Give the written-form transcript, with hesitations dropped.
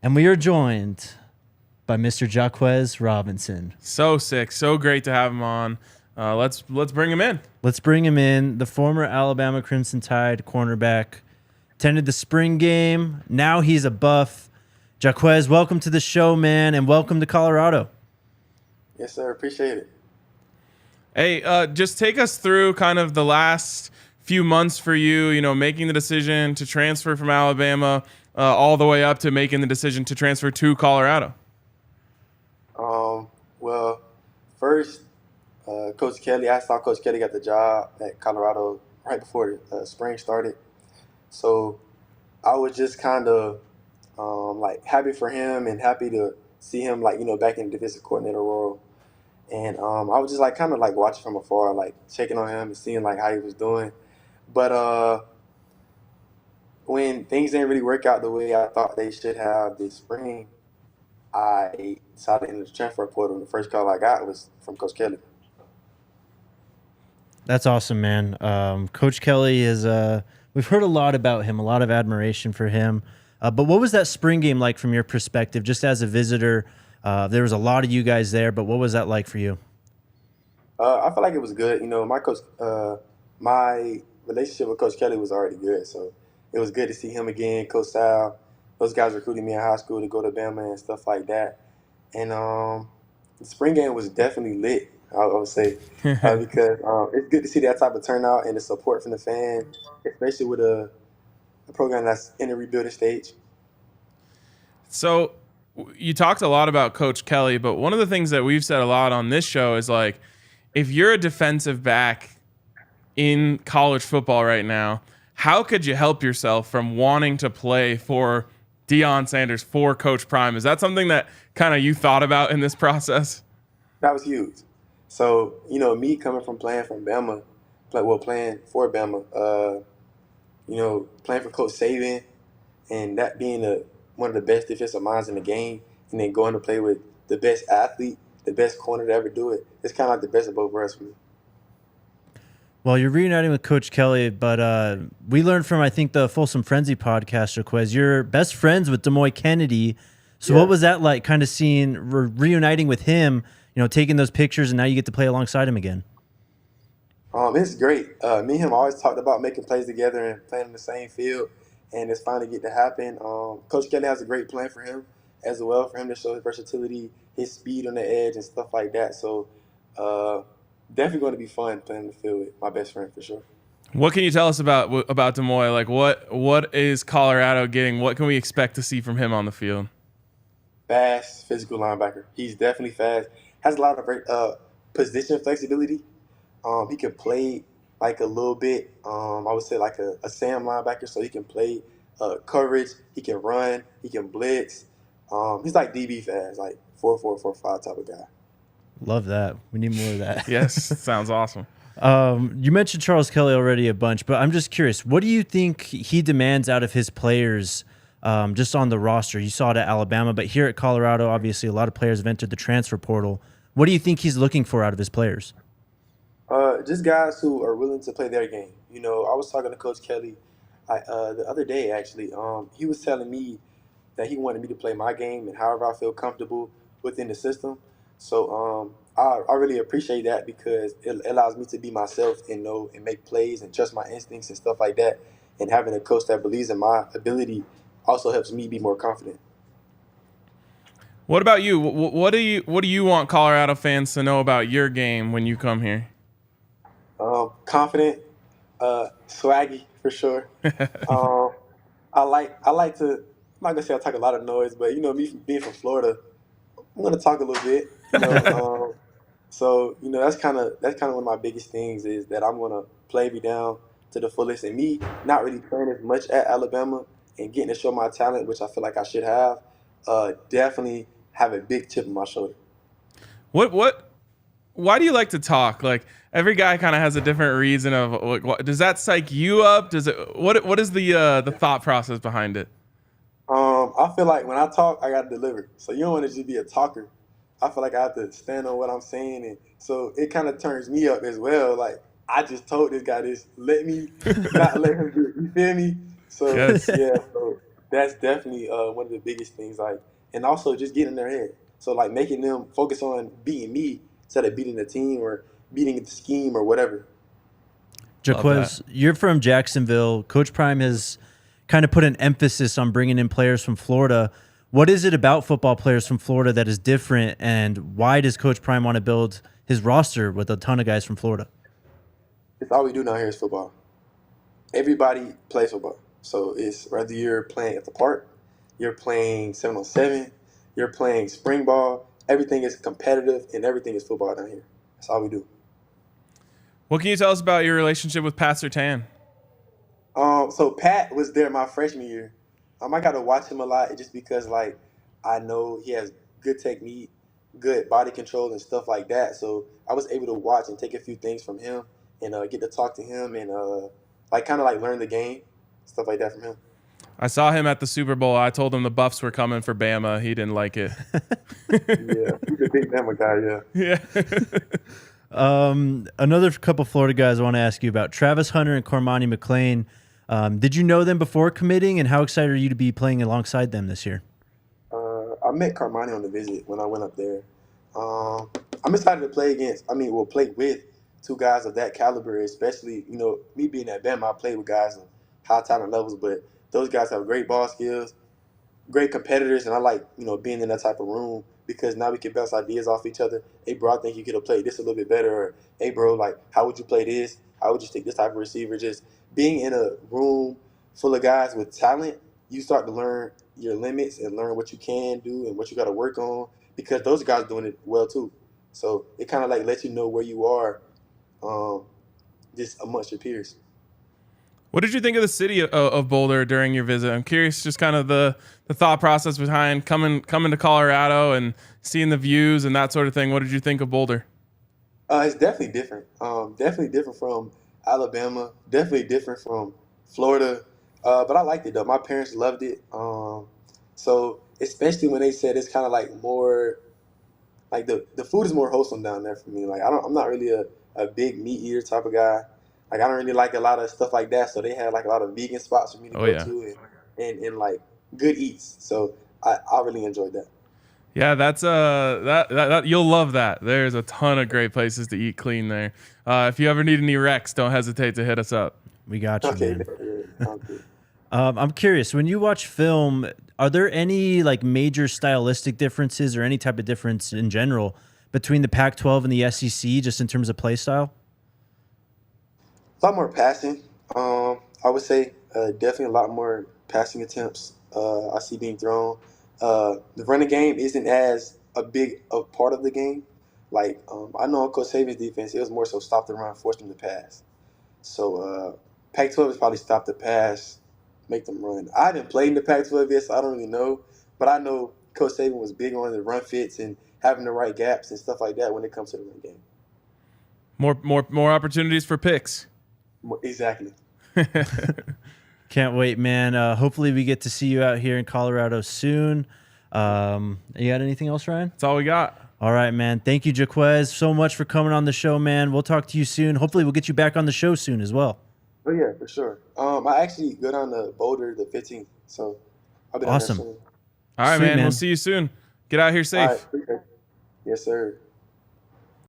And we are joined by Mr. Jahquez Robinson. So sick. So great to have him on. Let's bring him in. Let's bring him in. The former Alabama Crimson Tide cornerback. Attended the spring game. Now he's a Buff. Jahquez, welcome to the show, man, and welcome to Colorado. Yes, sir. Appreciate it. Hey, just take us through kind of the last few months for you, making the decision to transfer from Alabama all the way up to making the decision to transfer to Colorado. Well, first, Coach Kelly, I saw Coach Kelly got the job at Colorado right before the spring started. So I was just kind of happy for him and happy to see him back in the defensive coordinator role. And I was just kind of watching from afar, checking on him and seeing how he was doing. But when things didn't really work out the way I thought they should have this spring, I decided to enter the transfer portal. And the first call I got was from Coach Kelly. That's awesome, man. Coach Kelly is we've heard a lot about him, a lot of admiration for him. But what was that spring game like from your perspective, just as a visitor? There was a lot of you guys there, but what was that like for you? I feel like it was good. My relationship with Coach Kelly was already good, so it was good to see him again. Coach Sal, those guys recruited me in high school to go to Bama and stuff like that. And the spring game was definitely lit, I would say, because it's good to see that type of turnout and the support from the fans, especially with a program that's in the rebuilding stage. So you talked a lot about Coach Kelly, but one of the things that we've said a lot on this show is if you're a defensive back in college football right now, how could you help yourself from wanting to play for Deion Sanders, for Coach Prime? Is that something that kind of you thought about in this process? That was huge. So, me coming from playing from Bama, playing for Bama, playing for Coach Saban, and that being one of the best defensive minds in the game, and then going to play with the best athlete, the best corner to ever do it, it's kind of like the best of both worlds for me. Well, you're reuniting with Coach Kelly, but we learned from, I think, the Folsom Frenzy podcast, Jahquez, you're best friends with Demouy Kennedy. So What was that like, kind of seeing, reuniting with him, taking those pictures, and now you get to play alongside him again? It's great. Me and him always talked about making plays together and playing in the same field, and it's finally get to happen. Coach Kelly has a great plan for him as well, for him to show his versatility, his speed on the edge, and stuff like that. So definitely going to be fun playing in the field with my best friend for sure. What can you tell us about Demouy? What is Colorado getting? What can we expect to see from him on the field? Fast, physical linebacker. He's definitely fast. Has a lot of position flexibility. He can play a little bit, I would say a Sam linebacker, so he can play coverage, he can run, he can blitz. He's DB fast, 4.4, 4.5 type of guy. Love that. We need more of that. Yes, sounds awesome. You mentioned Charles Kelly already a bunch, but I'm just curious, what do you think he demands out of his players just on the roster? You saw it at Alabama, but here at Colorado, obviously a lot of players have entered the transfer portal. What do you think he's looking for out of his players? Just guys who are willing to play their game. I was talking to Coach Kelly the other day, actually. He was telling me that he wanted me to play my game and however I feel comfortable within the system. So I really appreciate that because it allows me to be myself and know and make plays and trust my instincts and stuff like that. And having a coach that believes in my ability also helps me be more confident. What about you? What do you want Colorado fans to know about your game when you come here? Confident, swaggy for sure. I like to. I'm not gonna say I talk a lot of noise, but me being from Florida, I'm gonna talk a little bit. So that's kind of one of my biggest things is that I'm gonna play me down to the fullest, and me not really playing as much at Alabama and getting to show my talent, which I feel like I should have. Definitely have a big chip on my shoulder. Why do you like to talk? Every guy kind of has a different reason of what does that psych you up? Does it what is the thought process behind it? I feel like when I talk, I got to deliver. So you don't want to just be a talker. I feel like I have to stand on what I'm saying, and so it kind of turns me up as well. I just told this guy this, let me not let him do it. You feel me? So yes. Yeah. So That's definitely one of the biggest things. Like, and also just getting in their head. So like making them focus on beating me instead of beating the team or beating the scheme or whatever. Jahquez, you're from Jacksonville. Coach Prime has kind of put an emphasis on bringing in players from Florida. What is it about football players from Florida that is different, and why does Coach Prime want to build his roster with a ton of guys from Florida? It's all we do down here is football. Everybody plays football. So it's whether you're playing at the park, you're playing 7-on-7, you're playing spring ball, everything is competitive and everything is football down here. That's all we do. What can you tell us about your relationship with Pat Surtain? So Pat was there my freshman year. I got to watch him a lot just because, like, I know he has good technique, good body control, and stuff like that. So I was able to watch and take a few things from him and get to talk to him and kind of learn the game, stuff like that from him. I saw him at the Super Bowl. I told him the Buffs were coming for Bama. He didn't like it. Yeah, he's a big Bama guy. Yeah. Another couple Florida guys I want to ask you about: Travis Hunter and Kormani McLean. Did you know them before committing, and how excited are you to be playing alongside them this year? I met Kormani on the visit when I went up there. I'm excited to play with two guys of that caliber, especially, me being at Bama, I played with guys of high talent levels, but those guys have great ball skills, great competitors, and I like, being in that type of room because now we can bounce ideas off each other. Hey, bro, I think you could have played this a little bit better. Or, hey, bro, how would you play this? How would you take this type of receiver? Just being in a room full of guys with talent, you start to learn your limits and learn what you can do and what you got to work on because those guys doing it well too. So it kind of lets you know where you are just amongst your peers. What did you think of the city of Boulder during your visit? I'm curious, just kind of the thought process behind coming to Colorado and seeing the views and that sort of thing. What did you think of Boulder? It's definitely different. Definitely different from Alabama. Definitely different from Florida. But I liked it though. My parents loved it. So especially when they said it's kind of more the food is more wholesome down there for me. I'm not really a big meat eater type of guy. I don't really like a lot of stuff like that. So they had a lot of vegan spots for me to go to and good eats. So I really enjoyed that. Yeah, that's that you'll love that. There's a ton of great places to eat clean there. If you ever need any recs, don't hesitate to hit us up. We got you, Okay, man. man. I'm curious, when you watch film, are there any major stylistic differences or any type of difference in general between the Pac-12 and the SEC, just in terms of play style? A lot more passing. I would say definitely a lot more passing attempts I see being thrown. The running game isn't as a big a part of the game. I know on Coach Saban's defense, it was more so stop the run, force them to pass. So Pac-12 is probably stop the pass, make them run. I haven't played in the Pac-12 yet, so I don't really know. But I know Coach Saban was big on the run fits and having the right gaps and stuff like that when it comes to the run game. More opportunities for picks. Exactly. Can't wait, man. Hopefully we get to see you out here in Colorado soon. You got anything else, Ryan? That's all we got. All right, man. Thank you, Jahquez, so much for coming on the show, man. We'll talk to you soon. Hopefully we'll get you back on the show soon as well. Oh, yeah, for sure. I actually go down to Boulder the 15th, so I'll be down awesome. there soon. All right, Sweet, man. We'll see you soon. Get out here safe. All right, appreciate it. Yes, sir.